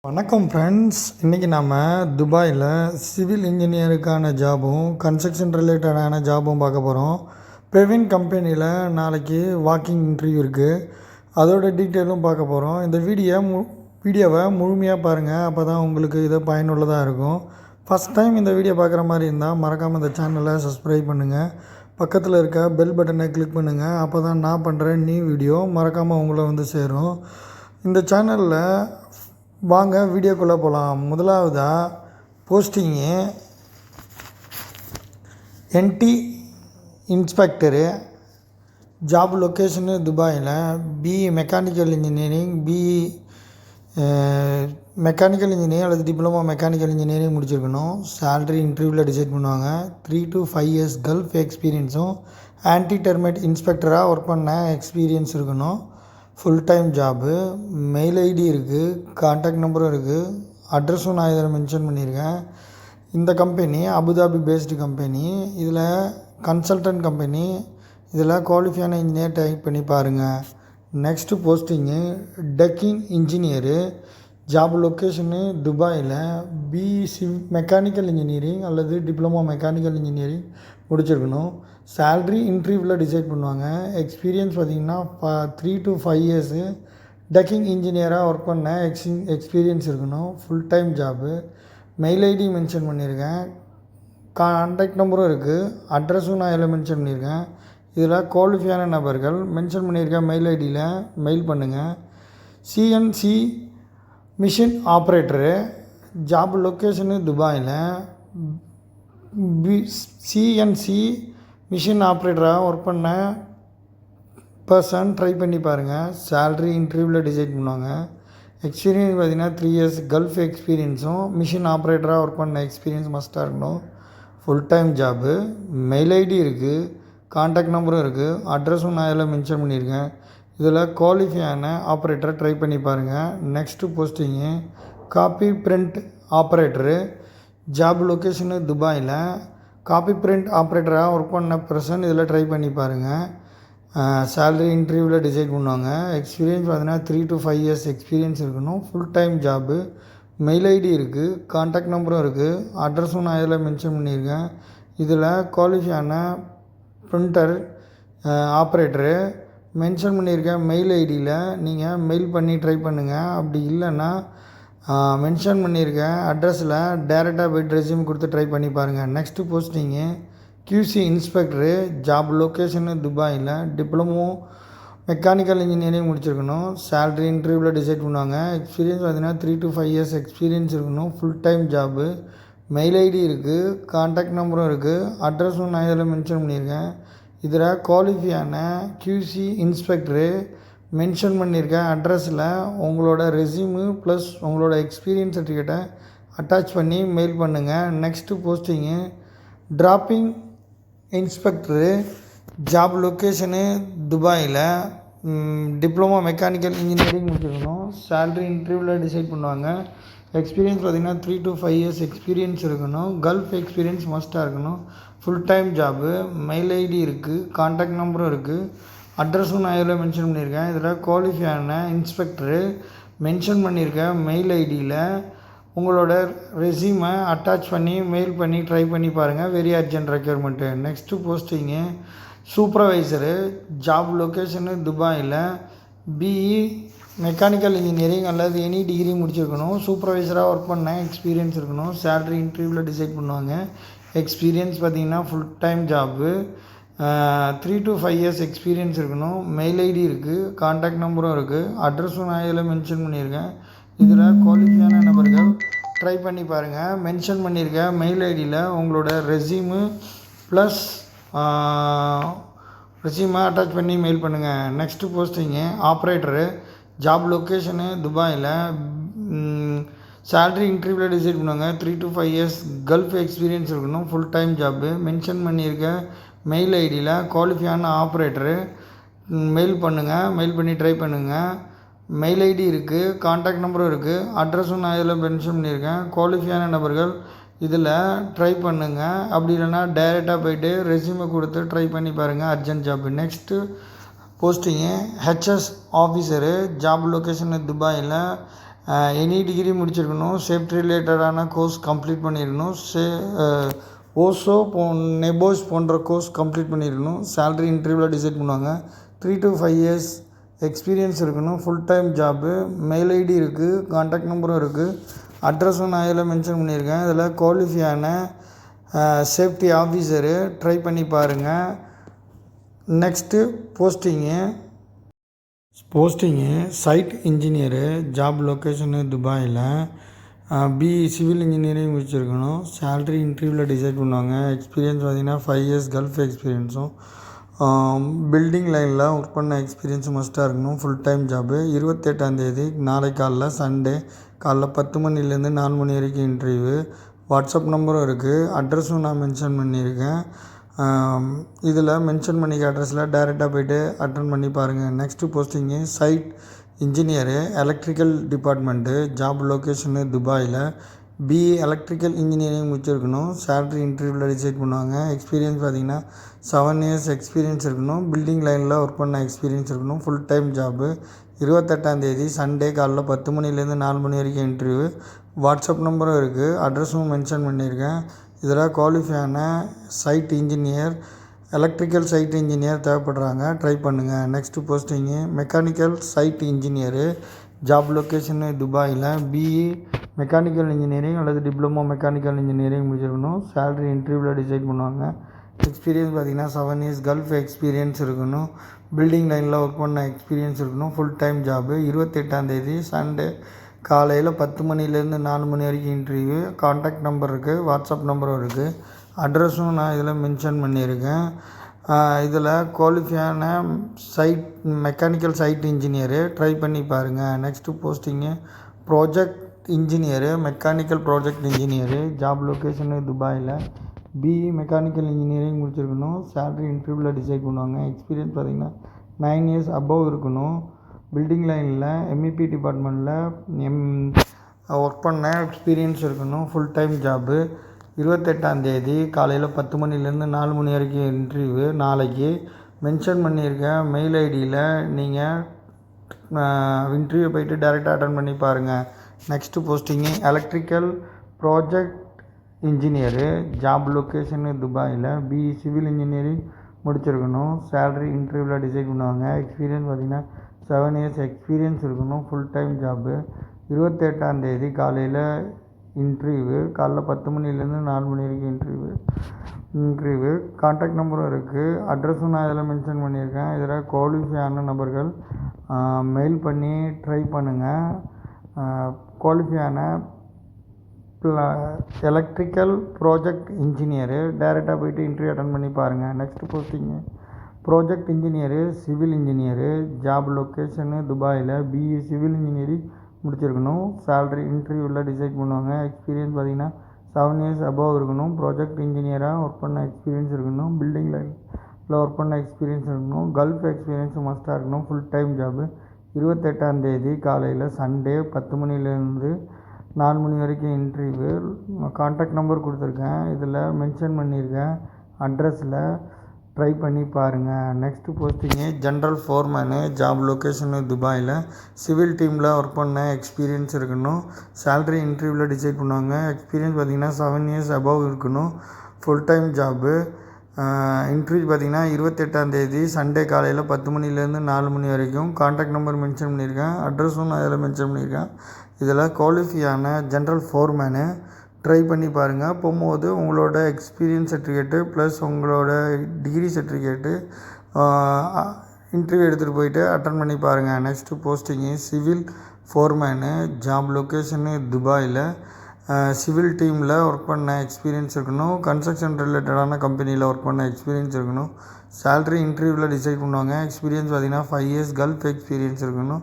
வணக்கம் ஃப்ரெண்ட்ஸ். இன்றைக்கி நம்ம துபாயில் சிவில் இன்ஜினியருக்கான ஜாபும் கன்ஸ்ட்ரக்ஷன் ரிலேட்டடான ஜாபும் பார்க்க போகிறோம். பிரவீன் கம்பெனியில் நாளைக்கு வாக்கிங் இன்டர்வியூ இருக்குது. அதோட டீட்டெயிலும் பார்க்க போகிறோம். இந்த வீடியோவை முழுமையாக பாருங்கள். அப்போ தான் உங்களுக்கு இது பயனுள்ளதாக இருக்கும். ஃபஸ்ட் டைம் இந்த வீடியோ பார்க்குற மாதிரி இருந்தால் மறக்காமல் இந்த சேனலை சப்ஸ்கிரைப் பண்ணுங்கள். பக்கத்தில் இருக்க பெல் பட்டனை கிளிக் பண்ணுங்கள். அப்போ தான் நான் பண்ணுற நியூ வீடியோ மறக்காமல் உங்களை வந்து சேரும். இந்த சேனலில் வாங்க வீடியோக்குள்ளே போகலாம். முதலாவதாக posting anti inspector. Job location துபாயில். BE mechanical engineering, BE mechanical engineering அல்லது டிப்ளமோ மெக்கானிக்கல் இன்ஜினியரிங் முடிச்சிருக்கணும். சேலரி இன்டர்வியூவில் டிசைட் பண்ணுவாங்க. 3 to 5 years கல்ஃப் எக்ஸ்பீரியன்ஸும் ஆன்டி டெர்மைட் இன்ஸ்பெக்டராக ஒர்க் பண்ண எக்ஸ்பீரியன்ஸ் இருக்கணும். Full time job. Mail ID இருக்குது, கான்டாக்ட் நம்பரும் இருக்குது, அட்ரஸும் நான் இதில் மென்ஷன் பண்ணியிருக்கேன். இந்த கம்பெனி அபுதாபி பேஸ்டு கம்பெனி. இதில் கன்சல்டன்ட் கம்பெனி. இதில் குவாலிஃபையான இன்ஜினியர் டைப் பண்ணி பாருங்கள். Next posting ducting engineer. Job location துபாயில். பிஇ மெக்கானிக்கல் இன்ஜினியரிங் அல்லது டிப்ளமோ மெக்கானிக்கல் இன்ஜினியரிங் முடிச்சிருக்கணும். சேல்ரி இன்டர்வியூவில் டிசைட் பண்ணுவாங்க. எக்ஸ்பீரியன்ஸ் பார்த்திங்கன்னா 3 to 5 years டக்கிங் இன்ஜினியராக ஒர்க் பண்ண எக்ஸ்பீரியன்ஸ் இருக்கணும். Full time job. Mail ID mention பண்ணியிருக்கேன், கான்டாக்ட் நம்பரும் இருக்குது, அட்ரஸும் நான் இதில் மென்ஷன் பண்ணியிருக்கேன். இதில் குவாலிஃபையான நபர்கள் மென்ஷன் பண்ணியிருக்கேன் மெயில் ஐடியில் மெயில் பண்ணுங்கள். CNC machine operator. Job location துபாயில். சிஎன்சி மிஷின் ஆப்ரேட்டராக ஒர்க் பண்ண பர்சன் ட்ரை பண்ணி பாருங்கள். சேல்ரி இன்டர்வியூவில் டிசைட் பண்ணுவாங்க. எக்ஸ்பீரியன்ஸ் பார்த்திங்கன்னா 3 years கல்ஃப் எக்ஸ்பீரியன்ஸும் மிஷின் ஆப்ரேட்டராக ஒர்க் பண்ண எக்ஸ்பீரியன்ஸ் மஸ்ட்டாக இருக்கணும். Full time job. Mail ID இருக்குது, கான்டாக்ட் நம்பரும் இருக்குது, அட்ரஸும் நான் இதில் மென்ஷன் பண்ணியிருக்கேன். இதில் குவாலிஃபையான ஆப்ரேட்டரை ட்ரை பண்ணி பாருங்கள். Next posting copy print operator. Job location துபாயில். காப்பி பிரிண்ட் ஆப்ரேட்டராக ஒர்க் பண்ண பர்சன் இதில் ட்ரை பண்ணி பாருங்கள். சேலரி இன்டர்வியூவில் டிசைட் பண்ணுவாங்க. எக்ஸ்பீரியன்ஸ் பார்த்தீங்கன்னா 3 to 5 years எக்ஸ்பீரியன்ஸ் இருக்கணும். Full time job. Mail ID இருக்குது, கான்டாக்ட் நம்பரும் இருக்குது, அட்ரஸும் நான் இதில் மென்ஷன் பண்ணியிருக்கேன். இதில் குவாலிஃபையான பிரிண்டர் ஆப்ரேட்டரு மென்ஷன் பண்ணியிருக்கேன் மெயில் ஐடியில். நீங்கள் மெயில் பண்ணி ட்ரை பண்ணுங்கள். அப்படி இல்லைன்னா மென்ஷன் பண்ணியிருக்கேன் அட்ரஸில் டேரெக்டாக போய்ட்டு ரெஸ்யூம் கொடுத்து ட்ரை பண்ணி பாருங்கள். Next posting QC inspector. Job location துபாயில். டிப்ளமோ மெக்கானிக்கல் இன்ஜினியரிங் முடிச்சிருக்கணும். சேலரி இன்டர்வியூவில் டிசைட் பண்ணுவாங்க. எக்ஸ்பீரியன்ஸ் பார்த்தீங்கன்னா 3 to 5 years எக்ஸ்பீரியன்ஸ் இருக்கணும். Full time job. Mail ID இருக்குது, கான்டாக்ட் நம்பரும் இருக்குது, அட்ரஸும் நான் இதில் மென்ஷன் பண்ணியிருக்கேன். இதில் குவாலிஃபையான QC இன்ஸ்பெக்டரு மென்ஷன் பண்ணியிருக்கேன் அட்ரஸில் உங்களோட ரெஸ்யூமு ப்ளஸ் உங்களோட எக்ஸ்பீரியன்ஸ் சர்டிஃபிகேட்டை அட்டாச் பண்ணி மெயில் பண்ணுங்கள். நெக்ஸ்ட்டு போஸ்டிங்கு டிராப்பிங் இன்ஸ்பெக்டரு. ஜாப் லொக்கேஷனு துபாயில். டிப்ளமோ மெக்கானிக்கல் இன்ஜினியரிங் முடிச்சிருக்கணும். சேலரி இன்டர்வியூவில் டிசைட் பண்ணுவாங்க. எக்ஸ்பீரியன்ஸ் பார்த்திங்கன்னா 3 to 5 years எக்ஸ்பீரியன்ஸ் இருக்கணும். கல்ஃப் எக்ஸ்பீரியன்ஸ் மஸ்ட்டாக இருக்கணும். Full time job. Mail ID இருக்குது, கான்டாக்ட் நம்பரும் இருக்குது, அட்ரஸும் நான் இதில் மென்ஷன் பண்ணியிருக்கேன். இதில் குவாலிஃபையான இன்ஸ்பெக்டரு மென்ஷன் பண்ணியிருக்கேன் மெயில் ஐடியில் உங்களோட ரெஸ்யூமை அட்டாச் பண்ணி மெயில் பண்ணி ட்ரை பண்ணி பாருங்கள். Very urgent requirement. Next posting supervisor. Job location துபாயில். பிஇ மெக்கானிக்கல் இன்ஜினியரிங் அல்லது எனி டிகிரி முடிச்சிருக்கணும். சூப்பர்வைசராக ஒர்க் பண்ண எக்ஸ்பீரியன்ஸ் இருக்கணும். சேலரி இன்டர்வியூவில் டிசைட் பண்ணுவாங்க. எக்ஸ்பீரியன்ஸ் பார்த்திங்கன்னா full time job. 3 to 5 years experience இருக்கணும். மெயில் ஐடி இருக்குது, கான்டாக்ட் நம்பரும் இருக்குது, அட்ரஸும் நான் இதில் மென்ஷன் பண்ணியிருக்கேன். இதில் குவாலிஃபையான நபர்கள் ட்ரை பண்ணி பாருங்கள். மென்ஷன் பண்ணியிருக்கேன் மெயில் ஐடியில் உங்களோட ரெஸ்யூமு ப்ளஸ் ரெஸ்யூமை அட்டாச் பண்ணி மெயில் பண்ணுங்கள். Next posting operator. Job location துபாயில். சேலரி இன்டர்வியூவில் டிசைட் பண்ணுவாங்க. 3 to 5 years கல்ஃப் எக்ஸ்பீரியன்ஸ் இருக்கணும். Full time job. மென்ஷன் பண்ணியிருக்க மெயில் ஐடியில் குவாலிஃபையான ஆப்ரேட்டரு மெயில் பண்ணுங்கள். மெயில் பண்ணி ட்ரை பண்ணுங்கள். மெயில் ஐடி இருக்குது, கான்டாக்ட் நம்பரும் இருக்குது, அட்ரஸும் நான் இதில் மென்ஷன் பண்ணியிருக்கேன். குவாலிஃபையான நபர்கள் இதில் ட்ரை பண்ணுங்கள். அப்படி இல்லைன்னா டைரெக்டாக போய்ட்டு ரெஸ்யூமை கொடுத்து ட்ரை பண்ணி பாருங்கள். Urgent job. Next posting HS officer. Job location துபாயில். எனி டிகிரி முடிச்சிருக்கணும், சேஃப்டி ரிலேட்டடான கோர்ஸ் கம்ப்ளீட் பண்ணியிருக்கணும், ஓசோ நெபோஸ் போன்ற கோர்ஸ் கம்ப்ளீட் பண்ணியிருக்கணும். சேலரி இன்டர்வியூவில் டிசைட் பண்ணுவாங்க. 3 to 5 years எக்ஸ்பீரியன்ஸ் இருக்கணும். Full time job. Mail ID இருக்குது, கான்டாக்ட் நம்பரும் இருக்குது, அட்ரஸும் நான் இதில் மென்ஷன் பண்ணியிருக்கேன். இதில் குவாலிஃபையான சேஃப்டி ஆஃபீஸரு ட்ரை பண்ணி பாருங்கள். Next posting site engineer, job location துபாயில், பிஇ சிவில் இன்ஜினியரிங் முடிச்சிருக்கணும். சேலரி இன்டர்வியூவில் டிசைட் பண்ணுவாங்க. எக்ஸ்பீரியன்ஸ் பார்த்திங்கன்னா 5 years கல்ஃப் எக்ஸ்பீரியன்ஸும், பில்டிங் லைனில் ஒர்க் பண்ண எக்ஸ்பீரியன்ஸும் மஸ்ட்டாக இருக்கணும். Full time job. 28ஆந்தேதி நாளை காலைல சண்டே காலைல 10 மணிலேருந்து 4 மணி வரைக்கும் இன்டர்வியூ. வாட்ஸ்அப் நம்பரும் இருக்குது, அட்ரஸும் நான் மென்ஷன் பண்ணியிருக்கேன். இதில் மென்ஷன் பண்ணிக்க அட்ரஸில் டைரெக்டாக போய்ட்டு அட்டன் பண்ணி பாருங்கள். Next posting site engineer, electrical department, job location துபாயில், பிஇ எலக்ட்ரிக்கல் இன்ஜினியரிங் முடிச்சிருக்கணும். சேலரி இன்டர்வியூவில் டிசைட் பண்ணுவாங்க. எக்ஸ்பீரியன்ஸ் பார்த்திங்கன்னா 7 years எக்ஸ்பீரியன்ஸ் இருக்கணும். பில்டிங் லைனில் ஒர்க் பண்ண எக்ஸ்பீரியன்ஸ் இருக்கணும். Full time job. 28ஆந்தேதி சண்டே காலைல 10 மணிலேருந்து 4 மணி வரைக்கும் இன்டர்வியூ. வாட்ஸ்அப் நம்பரும் இருக்குது, அட்ரஸும் மென்ஷன் பண்ணியிருக்கேன். இதில் குவாலிஃபையான site engineer, electrical site engineer தேவைப்படுறாங்க. ட்ரை பண்ணுங்கள். Next posting mechanical site engineer, job location துபாயில், பிஇ மெக்கானிக்கல் இன்ஜினியரிங் அல்லது டிப்ளமோ மெக்கானிக்கல் இன்ஜினியரிங் முடிச்சிருக்கணும். சேலரி இன்டர்வியூவில் டிசைட் பண்ணுவாங்க. எக்ஸ்பீரியன்ஸ் பார்த்திங்கன்னா 7 years கல்ஃப் எக்ஸ்பீரியன்ஸ் இருக்கணும். பில்டிங் லைனில் ஒர்க் பண்ண எக்ஸ்பீரியன்ஸ் இருக்கணும். Full time job. 28ஆந்தேதி சண்டே காலையில் 10 மணிலேருந்து 4 மணி வரைக்கும் இன்டர்வியூ. கான்டாக்ட் நம்பர் இருக்குது, வாட்ஸ்அப் நம்பரும் இருக்குது, அட்ரஸும் நான் இதில் மென்ஷன் பண்ணியிருக்கேன். இதில் குவாலிஃபையான மெக்கானிக்கல் சைட் இன்ஜினியரு ட்ரை பண்ணி பாருங்கள். Next posting project engineer, mechanical project engineer, job location துபாயில், பிஇ மெக்கானிக்கல் இன்ஜினியரிங் முடிச்சிருக்கணும். சேலரி இன்டர்வியூவில் டிசைட் பண்ணுவாங்க. எக்ஸ்பீரியன்ஸ் பார்த்திங்கன்னா 9 years அபவ் இருக்கணும். பில்டிங் லைனில் எம்இபி டிபார்ட்மெண்ட்டில் ஒர்க் பண்ண எக்ஸ்பீரியன்ஸ் இருக்கணும். Full time job. 28ஆந்தேதி காலையில் 10 மணிலேருந்து 4 மணி வரைக்கும் இன்டர்வியூ. நாளைக்கு மென்ஷன் பண்ணியிருக்கேன் மெயில் ஐடியில் நீங்கள் இன்டர்வியூ போய்ட்டு டைரெக்டாக அட்டன் பண்ணி பாருங்கள். Next posting electrical project engineer, job location துபாயில், பிஇ சிவில் இன்ஜினியரிங் முடிச்சிருக்கணும். சேலரி இன்டர்வியூவில் டிசைட் பண்ணுவாங்க. எக்ஸ்பீரியன்ஸ் பார்த்திங்கன்னா 7 years எக்ஸ்பீரியன்ஸ் இருக்கணும். Full time job. 28ஆந்தேதி காலையில் இன்டர்வியூ. காலைல 10 மணிலேருந்து 4 மணி வரைக்கும் இன்டர்வியூ. கான்டாக்ட் நம்பரும் இருக்குது, அட்ரஸும் நான் இதில் மென்ஷன் பண்ணியிருக்கேன். இதில் குவாலிஃபையான நபர்கள் மெயில் பண்ணி ட்ரை பண்ணுங்கள். குவாலிஃபையான எலக்ட்ரிக்கல் ப்ராஜெக்ட் இன்ஜினியரு டைரெக்டாக போய்ட்டு இன்டர்வியூ அட்டன் பண்ணி பாருங்கள். Next posting project engineer, civil engineer, job location துபாயில், பிஇ சிவில் இன்ஜினியரிங் முடிச்சிருக்கணும். சேலரி இன்டர்வியூவில் டிசைட் பண்ணுவாங்க. எக்ஸ்பீரியன்ஸ் பார்த்திங்கன்னா 7 years அபவ் இருக்கணும். ப்ராஜெக்ட் இன்ஜினியராக ஒர்க் பண்ண எக்ஸ்பீரியன்ஸ் இருக்கணும். பில்டிங் லைனில் ஒர்க் பண்ண எக்ஸ்பீரியன்ஸ் இருக்கணும். கல்ஃப் எக்ஸ்பீரியன்ஸ் மஸ்ட்டாக இருக்கணும். Full time job. 28ஆந்தேதி காலையில் சண்டே 10 மணிலேருந்து 4 மணி வரைக்கும் இன்டர்வியூ. கான்டாக்ட் நம்பர் கொடுத்துருக்கேன், இதில் மென்ஷன் பண்ணியிருக்கேன் அட்ரஸில். ட்ரை பண்ணி பாருங்கள். Next posting general foreman, job location துபாயில், சிவில் டீமில் ஒர்க் பண்ண எக்ஸ்பீரியன்ஸ் இருக்கணும். சேலரி இன்டர்வியூவில் டிசைட் பண்ணுவாங்க. எக்ஸ்பீரியன்ஸ் பார்த்திங்கன்னா 7 years அபவ் இருக்கணும். Full time job. இன்டர்வியூ பார்த்திங்கன்னா 28ஆந்தேதி சண்டே காலையில் 10 மணிலேருந்து 4 மணி வரைக்கும். கான்டாக்ட் நம்பர் மென்ஷன் பண்ணியிருக்கேன், அட்ரஸும் நான் இதில் மென்ஷன் பண்ணியிருக்கேன். இதில் குவாலிஃபையான ஜென்ரல் ஃபோர்மேனு ட்ரை பண்ணி பாருங்கள். போகும்போது உங்களோட எக்ஸ்பீரியன்ஸ் சர்டிஃபிகேட்டு ப்ளஸ் உங்களோட டிகிரி சர்டிஃபிகேட்டு இன்டர்வியூ எடுத்துகிட்டு போயிட்டு அட்டன் பண்ணி பாருங்கள். Next posting civil foreman, job location துபாயில், சிவில் டீமில் ஒர்க் பண்ண எக்ஸ்பீரியன்ஸ் இருக்கணும். கன்ஸ்ட்ரக்ஷன் ரிலேட்டடான கம்பெனியில் ஒர்க் பண்ண எக்ஸ்பீரியன்ஸ் இருக்கணும். சேலரி இன்டர்வியூவில் டிசைட் பண்ணுவாங்க. எக்ஸ்பீரியன்ஸ் பார்த்திங்கன்னா 5 years கல்ஃப் எக்ஸ்பீரியன்ஸ் இருக்கணும்.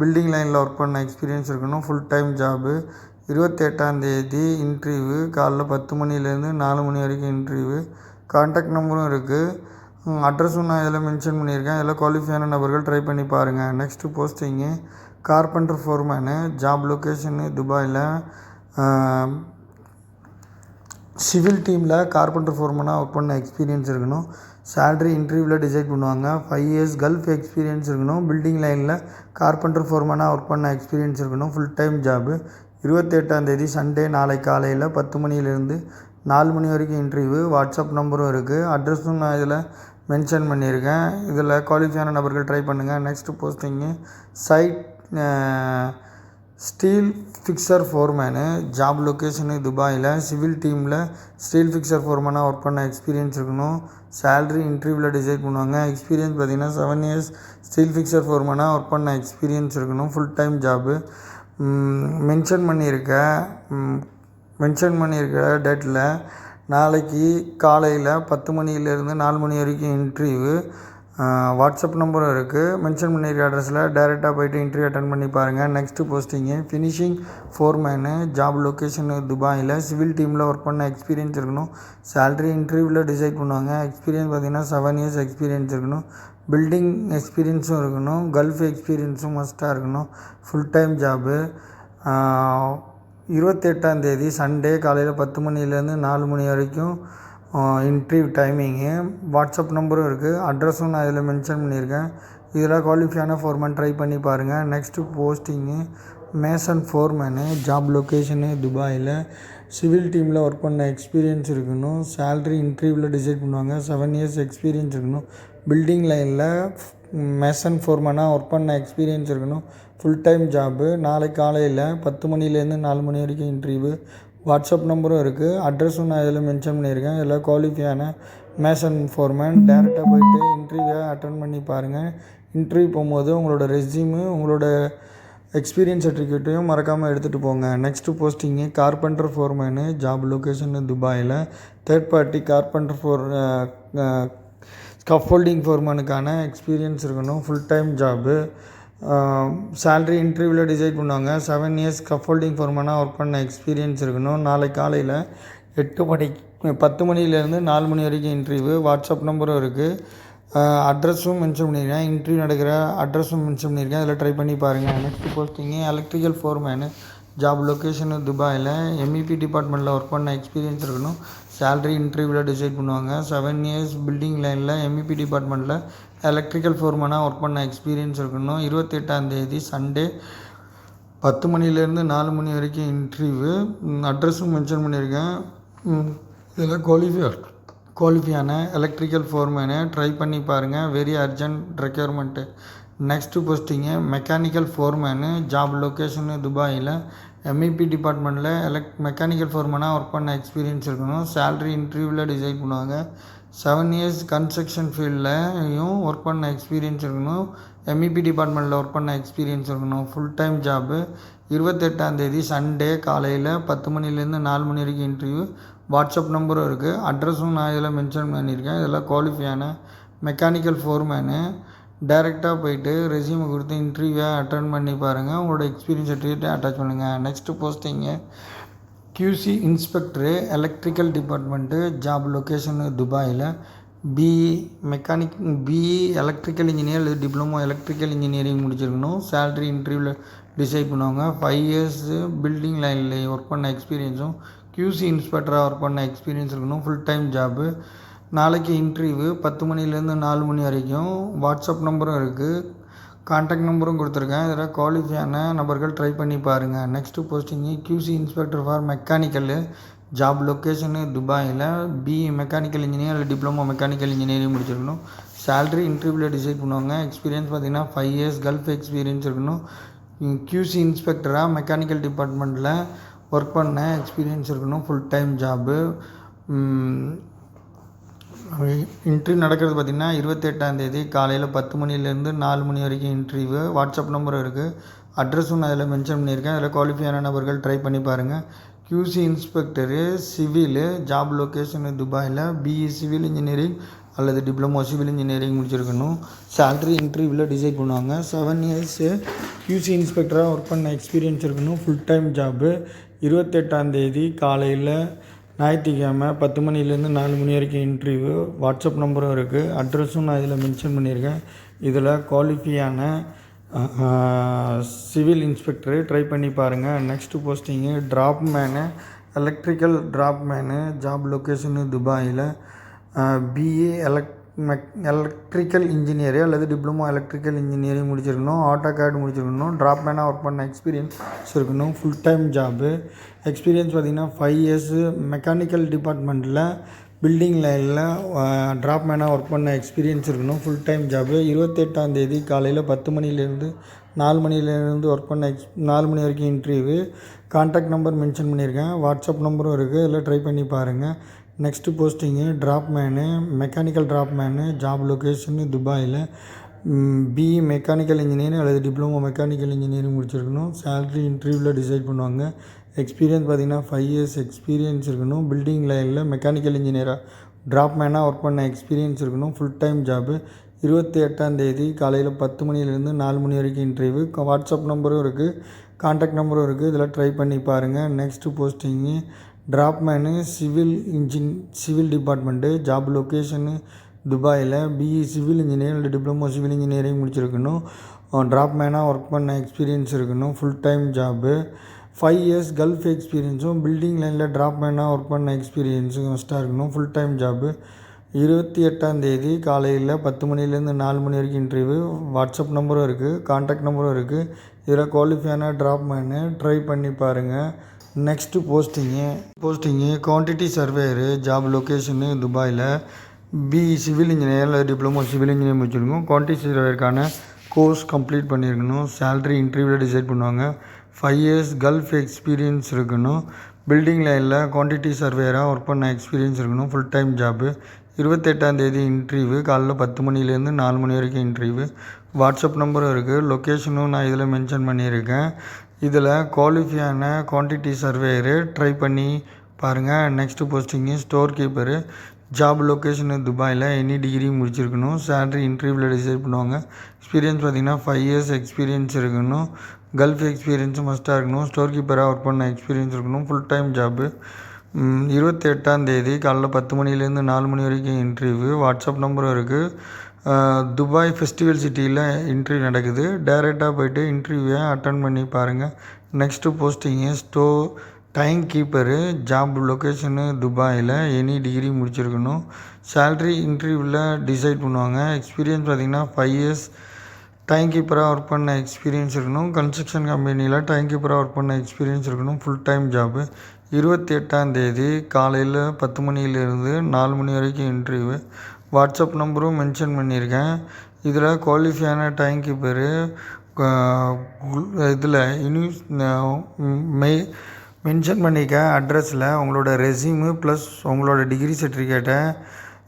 பில்டிங் லைனில் ஒர்க் பண்ண எக்ஸ்பீரியன்ஸ் இருக்கணும். Full time job. 28ஆந்தேதி இன்டர்வியூ. காலைல 10 மணிலேருந்து 4 மணி வரைக்கும் இன்டர்வியூ. கான்டாக்ட் நம்பரும் இருக்குது, அட்ரஸும் நான் இதில் மென்ஷன் பண்ணியிருக்கேன். இதில் குவாலிஃபையான நபர்கள் ட்ரை பண்ணி பாருங்கள். Next posting carpenter foreman, job location துபாயில், சிவில் டீமில் கார்பெண்டர் ஃபோர்மனாக ஒர்க் பண்ண எக்ஸ்பீரியன்ஸ் இருக்கணும். சேலரி இன்டர்வியூவில் டிசைட் பண்ணுவாங்க. 5 இயர்ஸ் கல்ஃப் எக்ஸ்பீரியன்ஸ் இருக்கணும். பில்டிங் லைனில் கார்பெண்டர் ஃபோர்மனாக ஒர்க் பண்ண எக்ஸ்பீரியன்ஸ் இருக்கணும். Full time job. 28ஆம் சண்டே நாளை காலையில் 10 மணிலேருந்து 4 மணி வரைக்கும் இன்டர்வியூ. வாட்ஸ்அப் நம்பரும் இருக்குது. அட்ரஸும் நான் இதில் மென்ஷன் பண்ணியிருக்கேன். இதில் குவாலிஃபையான நபர்கள் ட்ரை பண்ணுங்கள். Next posting side steel fixture foreman. Job location துபாயில். சிவில் டீமில் ஸ்டீல் ஃபிக்சர் ஃபோர்மேனாக ஒர்க் பண்ண எக்ஸ்பீரியன்ஸ் இருக்கணும். சேலரி இன்டர்வியூவில் டிசைட் பண்ணுவாங்க. எக்ஸ்பீரியன்ஸ் பார்த்திங்கன்னா 7 இயர்ஸ் ஸ்டீல் ஃபிக்சர் ஃபோர்மேனாக ஒர்க் பண்ண எக்ஸ்பீரியன்ஸ் இருக்கணும். Full time job. மென்ஷன் பண்ணியிருக்க டேட்டில் நாளைக்கு காலையில் 10 மணிலேருந்து 4 மணி வரைக்கும் இன்டர்வியூ. வாட்ஸ்அப் நம்பரும் இருக்குது. மென்ஷன் பண்ணியிருக்க அட்ரஸில் டைரெக்டாக போய்ட்டு இன்டர்வியூ அட்டன் பண்ணி பாருங்கள். Next posting finishing foreman. Job location துபாயில். சிவில் டீமில் ஒர்க் பண்ண எக்ஸ்பீரியன்ஸ் இருக்கணும். சேலரி இன்டர்வியூவில் டிசைட் பண்ணுவாங்க. எக்ஸ்பீரியன்ஸ் பார்த்திங்கன்னா 7 இயர்ஸ் எக்ஸ்பீரியன்ஸ் இருக்கணும். பில்டிங் எக்ஸ்பீரியன்ஸும் இருக்கணும். கல்ஃப் எக்ஸ்பீரியன்ஸும் மஸ்ட்டாக இருக்கணும். Full time job. 28ஆம் சண்டே காலையில் 10 மணிலேருந்து 4 மணி வரைக்கும் இன்டர்வியூ டைமிங்கு. வாட்ஸ்அப் நம்பரும் இருக்குது. அட்ரஸும் நான் இதில் மென்ஷன் பண்ணியிருக்கேன். இதில் குவாலிஃபையான ஃபோர்மேன் ட்ரை பண்ணி பாருங்கள். Next posting Mason foreman. Job location துபாயில். சிவில் டீமில் ஒர்க் பண்ண எக்ஸ்பீரியன்ஸ் இருக்கணும். சேலரி இன்டர்வியூவில் டிசைட் பண்ணுவாங்க. 7 இயர்ஸ் எக்ஸ்பீரியன்ஸ் இருக்கணும். பில்டிங் லைனில் மேசன் ஃபோர்மேனாக ஒர்க் பண்ண எக்ஸ்பீரியன்ஸ் இருக்கணும். Full time job. நாளை காலையில் 10 மணிலேருந்து 4 மணி வரைக்கும் இன்டர்வியூ. வாட்ஸ்அப் நம்பரும் இருக்குது. அட்ரஸும் நான் இதில் மென்ஷன் பண்ணியிருக்கேன். இதில் குவாலிஃபையான மேசன் ஃபோர்மேன். டேரெக்டாக போய்ட்டு இன்டர்வியூவை அட்டன் பண்ணி பாருங்கள். இன்டர்வியூ போகும்போது உங்களோட ரெஸ்யூமு உங்களோட எக்ஸ்பீரியன்ஸ் சர்டிஃபிகேட்டையும் மறக்காமல் எடுத்துகிட்டு போங்க. Next posting carpenter foreman. Job location துபாயில். தேர்ட் பார்ட்டி கார்பெண்டர் ஸ்கஃபோல்டிங் ஃபோர்மேனுக்கான எக்ஸ்பீரியன்ஸ் இருக்கணும். Full time job. சேலரி இன்டர்வியூவில் டிசைட் பண்ணுவாங்க. 7 இயர்ஸ் ஸ்கஃபோல்டிங் ஃபோர்மேனாக ஒர்க் பண்ண எக்ஸ்பீரியன்ஸ் இருக்கணும். நாளை காலையில் 10 மணிலேருந்து 4 மணி வரைக்கும் இன்டர்வியூ. வாட்ஸ்அப் நம்பரும் இருக்குது. அட்ரஸும் மென்ஷன் பண்ணியிருக்கேன். இன்டர்வியூ நடக்கிற அட்ரஸும் மென்ஷன் பண்ணியிருக்கேன். அதில் ட்ரை பண்ணி பாருங்கள். Next posting electrical foreman. Job location துபாயில். MEP டிபார்ட்மெண்ட்டில் ஒர்க் பண்ண எக்ஸ்பீரியன்ஸ் இருக்கணும். சேலரி இன்டர்வியூவில் டிசைட் பண்ணுவாங்க. 7 இயர்ஸ் பில்டிங் லைனில் MEP டிபார்ட்மெண்ட்டில் எலக்ட்ரிக்கல் ஃபோர்மேனாக ஒர்க் பண்ண எக்ஸ்பீரியன்ஸ் இருக்கணும். 28ஆம் சண்டே 10 மணிலேருந்து 4 மணி வரைக்கும் இன்டர்வியூ. அட்ரஸும் மென்ஷன் பண்ணியிருக்கேன். இதில் குவாலிஃபையான எலக்ட்ரிக்கல் ஃபோர்மேனு ட்ரை பண்ணி பாருங்கள். Very urgent requirement. Next posting mechanical foreman. Job location துபாயில். MEP டிபார்ட்மெண்ட்டில் மெக்கானிக்கல் ஃபோர்மேனாக ஒர்க் பண்ண எக்ஸ்பீரியன்ஸ் இருக்கணும். சேலரி இன்டர்வியூவில் டிசைட் பண்ணுவாங்க. 7 இயர்ஸ் கன்ஸ்ட்ரக்ஷன் ஃபீல்ட்லையும் ஒர்க் பண்ண எக்ஸ்பீரியன்ஸ் இருக்கணும். MEP டிபார்ட்மெண்ட்டில் ஒர்க் பண்ண எக்ஸ்பீரியன்ஸ் இருக்கணும். Full time job. 28ஆம் சண்டே காலையில் 10 மணிலேருந்து 4 மணி வரைக்கும் இன்டர்வியூ. வாட்ஸ்அப் நம்பரும் இருக்குது. அட்ரஸும் நான் இதில் மென்ஷன் பண்ணியிருக்கேன். இதெல்லாம் குவாலிஃபையான மெக்கானிக்கல் ஃபோர்மேனு. டைரெக்டாக போய்ட்டு ரெஸ்யூமை கொடுத்து இன்டர்வியூவை அட்டன் பண்ணி பாருங்கள். உங்களோட எக்ஸ்பீரியன்ஸ் சர்டிஃபிகேட்டை அட்டாச் பண்ணுங்கள். Next posting QC inspector. Electrical department. Job location துபாயில். BE எலக்ட்ரிக்கல் இன்ஜினியர் அல்லது டிப்ளமோ எலக்ட்ரிக்கல் இன்ஜினியரிங் முடிச்சிருக்கணும். சேலரி இன்டர்வியூவில் டிசைட் பண்ணுவாங்க. 5 இயர்ஸு பில்டிங் லைனில் ஒர்க் பண்ண எக்ஸ்பீரியன்ஸும் QC இன்ஸ்பெக்டராக ஒர்க் பண்ண எக்ஸ்பீரியன்ஸ் இருக்கணும். Full time job. நாளைக்கு இன்டர்வியூ 10 மணிலேருந்து 4 மணி வரைக்கும். வாட்ஸ்அப் நம்பரும் இருக்குது. கான்டாக்ட் நம்பரும் கொடுத்துருக்கேன். இதில் குவாலிஃபையான நபர்கள் ட்ரை பண்ணி பாருங்கள். Next posting QC inspector for mechanical. Job location துபாயில். BE மெக்கானிக்கல் இன்ஜினியர் அல்லது டிப்ளமோ மெக்கானிக்கல் இன்ஜினியரிங் முடிச்சிருக்கணும். சேலரி இன்டர்வியூவில் டிசைட் பண்ணுவாங்க. எக்ஸ்பீரியன்ஸ் பார்த்திங்கன்னா 5 இயர்ஸ் கல்ஃப் எக்ஸ்பீரியன்ஸ் இருக்கணும். QC இன்ஸ்பெக்டராக மெக்கானிக்கல் டிபார்ட்மெண்ட்டில் ஒர்க் பண்ண எக்ஸ்பீரியன்ஸ் இருக்கணும். Full time job. இன்டர்வியூ நடக்கிறது பார்த்திங்கன்னா 28ஆம் காலையில் 10 மணிலேருந்து 4 மணி வரைக்கும் இன்டர்வியூ. வாட்ஸ்அப் நம்பரும் இருக்குது. அட்ரஸும் நான் அதில் மென்ஷன் பண்ணியிருக்கேன். அதில் குவாலிஃபையான நபர்கள் ட்ரை பண்ணி பாருங்கள். QC inspector civil. Job location துபாயில். BE சிவில் இன்ஜினியரிங் அல்லது டிப்ளமோ சிவில் இன்ஜினியரிங் முடிச்சிருக்கணும். சேலரி இன்டர்வியூவில் டிசைட் பண்ணுவாங்க. 7 இயர்ஸு QC இன்ஸ்பெக்டராக ஒர்க் பண்ண எக்ஸ்பீரியன்ஸ் இருக்கணும். Full time job. 28ஆம் காலையில் ஞாயிற்றுக்கிழமை 10 மணிலேருந்து 4 மணி வரைக்கும் இன்டர்வியூ. வாட்ஸ்அப் நம்பரும் இருக்குது. அட்ரஸும் நான் இதில் மென்ஷன் பண்ணியிருக்கேன். இதில் குவாலிஃபையான சிவில் இன்ஸ்பெக்டரு ட்ரை பண்ணி பாருங்கள். Next posting draughtsman. Electrical draughtsman job location துபாயில் பிஏ எலக்ட்ரிக்கல் இன்ஜினியரு அல்லது டிப்ளமோ எலக்ட்ரிக்கல் இன்ஜினியரிங் முடிச்சிருக்கணும், ஆட்டோகேட் முடிச்சிருக்கணும், டிராப்மேனாக ஒர்க் பண்ண எக்ஸ்பீரியன்ஸ் இருக்கணும், ஃபுல் டைம் ஜாபு. எக்ஸ்பீரியன்ஸ் பார்த்திங்கன்னா 5 years மெக்கானிக்கல் டிபார்ட்மெண்ட்டில் பில்டிங் லைனில் டிராப்மேனாக ஒர்க் பண்ண எக்ஸ்பீரியன்ஸ் இருக்கணும், ஃபுல் டைம் ஜாபு. 28 காலையில் 10 மணிலேருந்து 4 மணிலேருந்து ஒர்க் பண்ண 4 மணி வரைக்கும் இன்டர்வியூ. கான்டாக்ட் நம்பர் மென்ஷன் பண்ணியிருக்கேன், வாட்ஸ்அப் நம்பரும் இருக்குது, இதில் ட்ரை பண்ணி பாருங்கள். Next posting draughtsman mechanical draughtsman job location துபாயில் பிஇ மெக்கானிக்கல் இன்ஜினியரிங் அல்லது டிப்ளமோ மெக்கானிக்கல் இன்ஜினியரிங் முடிச்சிருக்கணும். சேலரி இன்டர்வியூவில் டிசைட் பண்ணுவாங்க. எக்ஸ்பீரியன்ஸ் பார்த்திங்கன்னா 5 years எக்ஸ்பீரியன்ஸ் இருக்கணும், பில்டிங் லைனில் மெக்கானிக்கல் இன்ஜினியராக டிராப்மேனாக ஒர்க் பண்ண எக்ஸ்பீரியன்ஸ் இருக்கணும், ஃபுல் டைம் ஜாபு. 28 காலையில் 10 மணிலேருந்து 4 மணி வரைக்கும் இன்டர்வியூ. வாட்ஸ்அப் நம்பரும் இருக்குது, கான்டாக்ட் நம்பரும் இருக்குது, இதில் ட்ரை பண்ணி பாருங்கள். Next posting draughtsman civil department job location துபாயில் பிஇ சிவில் இன்ஜினியரிங் இல்லை டிப்ளமோ சிவில் இன்ஜினியரிங் முடிச்சிருக்கணும், டிராப்மேனாக ஒர்க் பண்ண எக்ஸ்பீரியன்ஸ் இருக்கணும், full time job. 5 years gulf எக்ஸ்பீரியன்ஸும் பில்டிங் லைனில் டிராப்மேனாக ஒர்க் பண்ண எக்ஸ்பீரியன்ஸும் மஸ்ட்டாக இருக்கணும், ஃபுல் டைம் ஜாபு. 28 காலையில் 10 மணிலேருந்து 4 மணி வரைக்கும் இன்டர்வியூ. வாட்ஸ்அப் நம்பரும் இருக்குது, கான்டாக்ட் நம்பரும் இருக்குது, இதில் குவாலிஃபையான டிராப்மேனு ட்ரை பண்ணி பாருங்கள். Next posting quantity surveyor job location துபாயில் பிஇ சிவில் இன்ஜினியர் அல்லது டிப்ளமோ சிவில் இன்ஜினியர் முடிச்சிருக்கணும், குவான்டிட்டி சர்வேயருக்கான கோர்ஸ் கம்ப்ளீட் பண்ணியிருக்கணும். சேலரி இன்டர்வியூவில் டிசைட் பண்ணுவாங்க. 5 years கல்ஃப் எக்ஸ்பீரியன்ஸ் இருக்கணும், பில்டிங் லைனில் குவான்டிட்டி சர்வேயராக ஒர்க் பண்ண எக்ஸ்பீரியன்ஸ் இருக்கணும், ஃபுல் டைம் ஜாபு. 28 இன்டர்வியூ, காலைல 10 மணிலேருந்து 4 மணி வரைக்கும் இன்டர்வியூ. வாட்ஸ்அப் நம்பரும் இருக்குது, லொக்கேஷனும் நான் இதில் மென்ஷன் பண்ணியிருக்கேன். இதில் குவாலிஃபையான குவான்டிட்டி சர்வேயரு ட்ரை பண்ணி பாருங்கள். Next posting store keeper job location துபாயில் எனி டிகிரி முடிச்சிருக்கணும், சேலரி இன்டர்வியூவில் டிசைட் பண்ணுவாங்க. எக்ஸ்பீரியன்ஸ் பார்த்திங்கன்னா 5 years எக்ஸ்பீரியன்ஸ் இருக்கணும், கல்ஃப் எக்ஸ்பீரியன்ஸும் மஸ்ட்டாக இருக்கணும், ஸ்டோர் கீப்பராக ஒர்க் பண்ண எக்ஸ்பீரியன்ஸ் இருக்கணும், ஃபுல் டைம் ஜாபு. 28 காலைல 10 மணிலேருந்து 4 மணி வரைக்கும் இன்டர்வியூ. வாட்ஸ்அப் நம்பரும் இருக்குது. துபாய் ஃபெஸ்டிவல் சிட்டியில் இன்டர்வியூ நடக்குது, டைரெக்டாக போய்ட்டு இன்டர்வியூவை அட்டன் பண்ணி பாருங்கள். Next posting time keeper job location துபாயில் எனி டிகிரி முடிச்சிருக்கணும், சேலரி இன்டர்வியூவில் டிசைட் பண்ணுவாங்க. எக்ஸ்பீரியன்ஸ் பார்த்திங்கன்னா 5 years டைம் கீப்பராக ஒர்க் பண்ண எக்ஸ்பீரியன்ஸ் இருக்கணும், கன்ஸ்ட்ரக்ஷன் கம்பெனியில் டைம் கீப்பராக ஒர்க் பண்ண எக்ஸ்பீரியன்ஸ் இருக்கணும், ஃபுல் டைம் ஜாபு. 28 காலையில் 10 மணிலேருந்து 4 மணி வரைக்கும் இன்டர்வியூ. வாட்ஸ்அப் நம்பரும் மென்ஷன் பண்ணியிருக்கேன். இதில் குவாலிஃபையான டைம் கீப்பரு இதில் மென்ஷன் பண்ணிக்க அட்ரஸில் உங்களோட ரெஸ்யூமு ப்ளஸ் உங்களோட டிகிரி சர்டிஃபிகேட்டை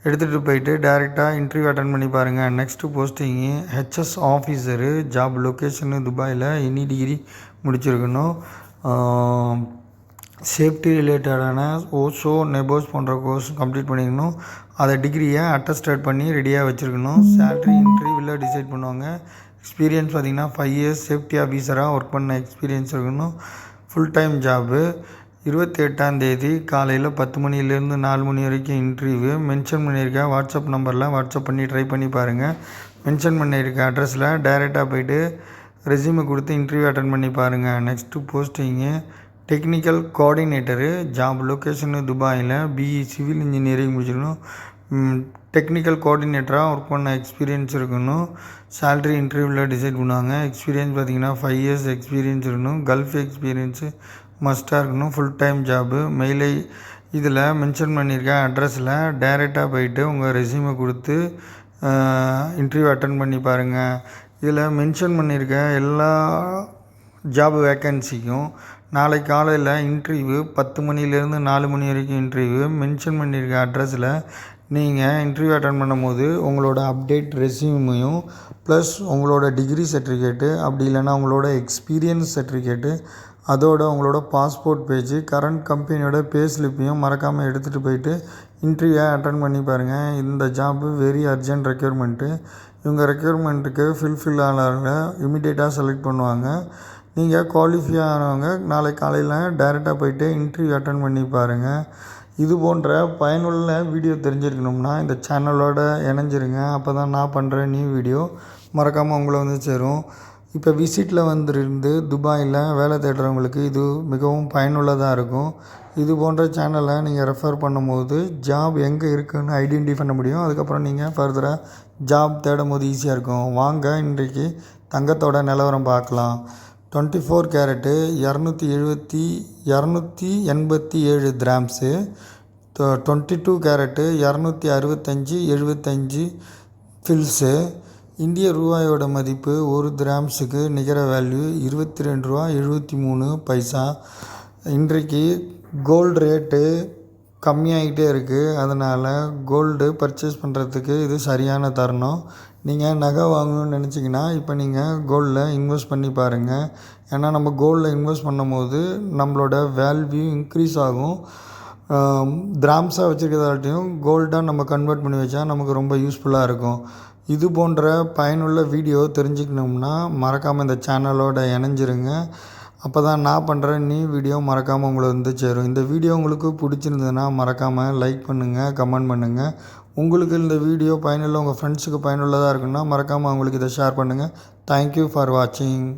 எடுத்துகிட்டு போயிட்டு டைரெக்டாக இன்டர்வியூ அட்டன் பண்ணி பாருங்கள். Next posting HS officer job location துபாயில் எனி டிகிரி முடிச்சிருக்கணும், சேஃப்டி ரிலேட்டடான ஓசோ நெபோஸ் போன்ற கோர்ஸ் கம்ப்ளீட் பண்ணிக்கணும், அதை டிகிரியை அட்டஸ்டேட் பண்ணி ரெடியாக வச்சுருக்கணும். சேலரி இன்டர்வியூவில் டிசைட் பண்ணுவாங்க. எக்ஸ்பீரியன்ஸ் பார்த்திங்கன்னா 5 years சேஃப்டி ஆஃபீஸராக ஒர்க் பண்ண எக்ஸ்பீரியன்ஸ் இருக்கணும், ஃபுல் டைம் ஜாபு. 28 காலையில் 10 மணிலேருந்து 4 மணி வரைக்கும் இன்டர்வியூ. மென்ஷன் பண்ணியிருக்கேன் வாட்ஸ்அப் நம்பரில், வாட்ஸ்அப் பண்ணி ட்ரை பண்ணி பாருங்கள். மென்ஷன் பண்ணியிருக்க அட்ரஸில் டைரெக்டாக போய்ட்டு ரெஸ்யூமை கொடுத்து இன்டர்வியூ அட்டன் பண்ணி பாருங்கள். Next posting technical coordinator job location துபாயில் பிஇ சிவில் இன்ஜினியரிங் முடிச்சிருக்கணும், டெக்னிக்கல் கோஆர்டினேட்டராக ஒர்க் பண்ண எக்ஸ்பீரியன்ஸ் இருக்கணும், சேலரி இன்டர்வியூவில் டிசைட் பண்ணுவாங்க. எக்ஸ்பீரியன்ஸ் பார்த்திங்கன்னா 5 years எக்ஸ்பீரியன்ஸ் இருக்கணும், கல்ஃப் எக்ஸ்பீரியன்ஸு மஸ்ட்டாக இருக்கணும், ஃபுல் டைம் ஜாபு. மெயிலை இதில் மென்ஷன் பண்ணியிருக்கேன் அட்ரஸில் டைரெக்டாக போய்ட்டு உங்கள் ரெஸ்யூமை கொடுத்து இன்டர்வியூ அட்டன் பண்ணி பாருங்கள். இதில் மென்ஷன் பண்ணியிருக்க எல்லா ஜாப் வேக்கன்சிக்கும் நாளைக்கு காலையில் இன்டர்வியூ 10 மணிலேருந்து 4 மணி வரைக்கும் இன்டர்வியூ. மென்ஷன் பண்ணியிருக்க அட்ரஸில் நீங்கள் இன்டர்வியூ அட்டன் பண்ணும்போது உங்களோட அப்டேட் ரெஸ்யூமையும் ப்ளஸ் உங்களோட டிகிரி சர்டிஃபிகேட்டு, அப்படி இல்லைன்னா உங்களோட எக்ஸ்பீரியன்ஸ் சர்டிஃபிகேட்டு, அதோட உங்களோட பாஸ்போர்ட் பேஜு, கரண்ட் கம்பெனியோட பே ஸ்லிப்பையும் மறக்காமல் எடுத்துகிட்டு போயிட்டு இன்டர்வியூவை அட்டன் பண்ணி பாருங்கள். இந்த ஜாப்பு வெரி அர்ஜென்ட் ரெக்யர்மெண்ட்டு. இவங்க ரெக்யர்மெண்ட்டுக்கு ஃபில் ஆனவங்க இமிடியேட்டாக செலக்ட் பண்ணுவாங்க. நீங்கள் குவாலிஃபை ஆனவங்க நாளை காலையில் டைரெக்டாக போய்ட்டு இன்டர்வியூ அட்டன் பண்ணி பாருங்கள். இது போன்ற பயனுள்ள வீடியோ தெரிஞ்சிருக்கணும்னா இந்த சேனலோட இணைஞ்சிருங்க. அப்போ தான் நான் பண்ணுற நியூ வீடியோ மறக்காமல் உங்களை வந்து சேரும். இப்போ விசிட்டில் வந்திருந்து துபாயில் வேலை தேடுறவங்களுக்கு இது மிகவும் பயனுள்ளதாக இருக்கும். இது போன்ற சேனலை நீங்கள் ரெஃபர் பண்ணும்போது ஜாப் எங்கே இருக்குதுன்னு ஐடென்டிஃபை பண்ண முடியும். அதுக்கப்புறம் நீங்கள் ஃபர்தராக ஜாப் தேடும் போது ஈஸியாக இருக்கும். வாங்க இன்றைக்கு தங்கத்தோட நிலவரம் பார்க்கலாம். 24 கேரட்டு 287 கிராம்ஸு. 22 carrot 265 fils. இந்திய ரூபாயோட மதிப்பு ஒரு கிராம்ஸுக்கு நிகர வேல்யூ ₹22.73. இன்றைக்கு கோல்டு ரேட்டு கம்மியாகிட்டே இருக்குது. அதனால் கோல்டு பர்ச்சேஸ் பண்ணுறதுக்கு இது சரியான தருணம். நீங்கள் நகை வாங்கணும்னு நினச்சிங்கன்னா இப்போ நீங்கள் கோல்டில் இன்வெஸ்ட் பண்ணி பாருங்கள். ஏன்னா நம்ம கோல்டில் இன்வெஸ்ட் பண்ணும்போது நம்மளோட வேல்யூ இன்க்ரீஸ் ஆகும். கிராம்ஸாக வச்சுருக்கிறதாட்டையும் கோல்டாக நம்ம கன்வெர்ட் பண்ணி வச்சா நமக்கு ரொம்ப யூஸ்ஃபுல்லாக இருக்கும். இது போன்ற பயனுள்ள வீடியோ தெரிஞ்சுக்கணும்னா மறக்காமல் இந்த சேனலோட இணைஞ்சிருங்க. அப்போ தான் நான் பண்ணுற வீடியோ மறக்காமல் உங்களை வந்து சேரும். இந்த வீடியோ உங்களுக்கு பிடிச்சிருந்ததுன்னா மறக்காமல் லைக் பண்ணுங்கள், கமெண்ட் பண்ணுங்கள். உங்களுக்கு இந்த வீடியோ பயனுள்ள உங்கள் ஃப்ரெண்ட்ஸுக்கு பயனுள்ளதாக இருக்குன்னா மறக்காமல் அவங்களுக்கு இதை ஷேர் பண்ணுங்கள். தேங்க்யூ ஃபார் வாட்சிங்.